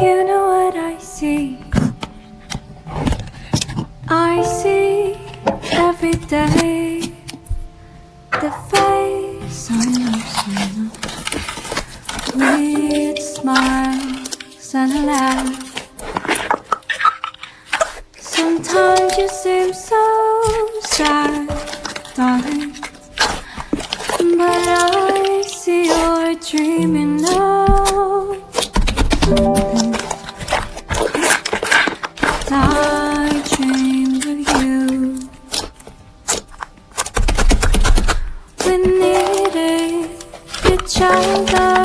You know what I see? I see every day the face I love so much, with smiles and a laugh. Sometimes you seem so sad, darling, but I see you're dreaming of something that I dreamed of you. We needed each other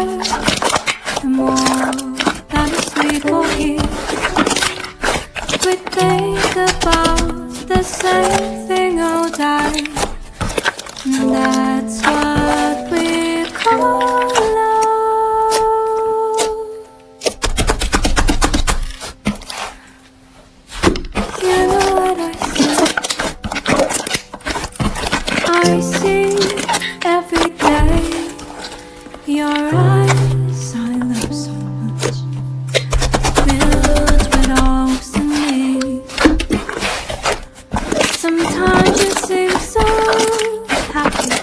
more than a sleepwalking. We think about the same thing all day, and that's what we call love. You know what I see every day your eyes I love so much, filled with hopes and needs. Sometimes you seem so happy,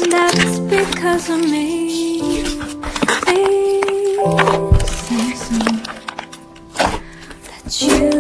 and that's because of me. Please say so that you